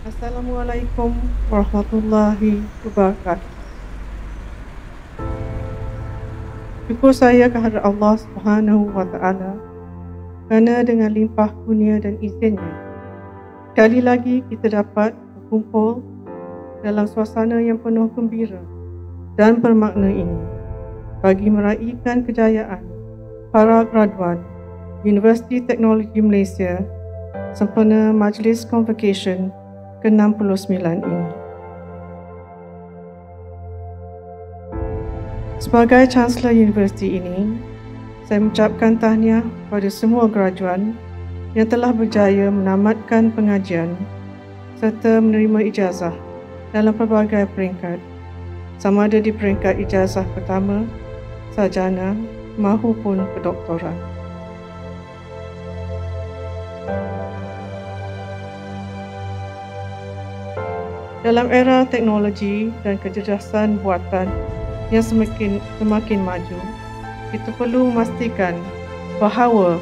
Assalamualaikum warahmatullahi wabarakatuh. Syukur saya kehadrat Allah Subhanahu wa Ta'ala kerana dengan limpah kurnia dan izinnya, sekali lagi kita dapat berkumpul dalam suasana yang penuh gembira dan bermakna ini bagi meraihkan kejayaan para graduan Universiti Teknologi Malaysia sempena Majlis Convocation ke-69 ini. Sebagai Chancellor Universiti ini, saya mengucapkan tahniah kepada semua graduan yang telah berjaya menamatkan pengajian serta menerima ijazah dalam pelbagai peringkat, sama ada di peringkat ijazah pertama, sarjana mahupun kedoktoran. Dalam era teknologi dan kecerdasan buatan yang semakin maju, kita perlu memastikan bahawa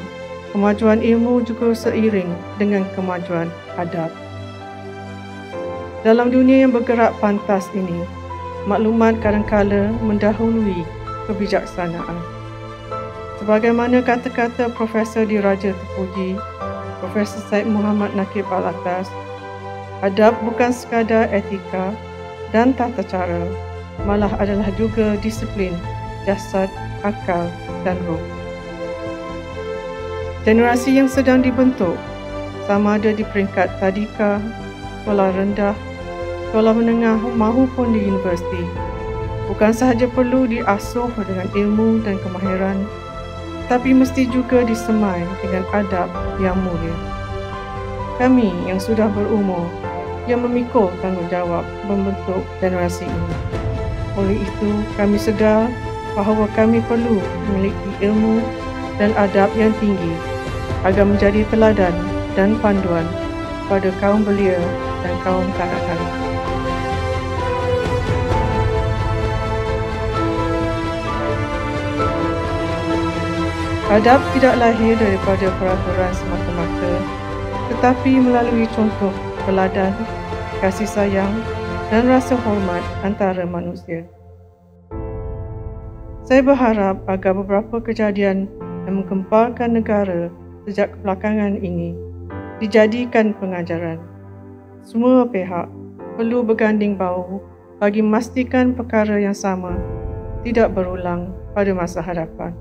kemajuan ilmu juga seiring dengan kemajuan adab. Dalam dunia yang bergerak pantas ini, maklumat kadang-kala mendahului kebijaksanaan. Sebagaimana kata-kata Profesor Diraja Terpuji, Profesor Syed Muhammad Nakib Al-Atas, adab bukan sekadar etika dan tata cara, malah adalah juga disiplin jasad, akal dan roh. Generasi yang sedang dibentuk, sama ada di peringkat tadika, sekolah rendah, sekolah menengah mahupun di universiti, bukan sahaja perlu diasuh dengan ilmu dan kemahiran, tapi mesti juga disemai dengan adab yang mulia. Kami yang sudah berumur yang memikul tanggungjawab membentuk generasi ini. Oleh itu, kami sedar bahawa kami perlu memiliki ilmu dan adab yang tinggi agar menjadi teladan dan panduan pada kaum belia dan kaum kanak-kanak. Adab tidak lahir daripada peraturan semata-mata, tetapi melalui contoh teladan, kasih sayang dan rasa hormat antara manusia. Saya berharap agar beberapa kejadian yang menggemparkan negara sejak kebelakangan ini dijadikan pengajaran. Semua pihak perlu berganding bahu bagi memastikan perkara yang sama tidak berulang pada masa hadapan.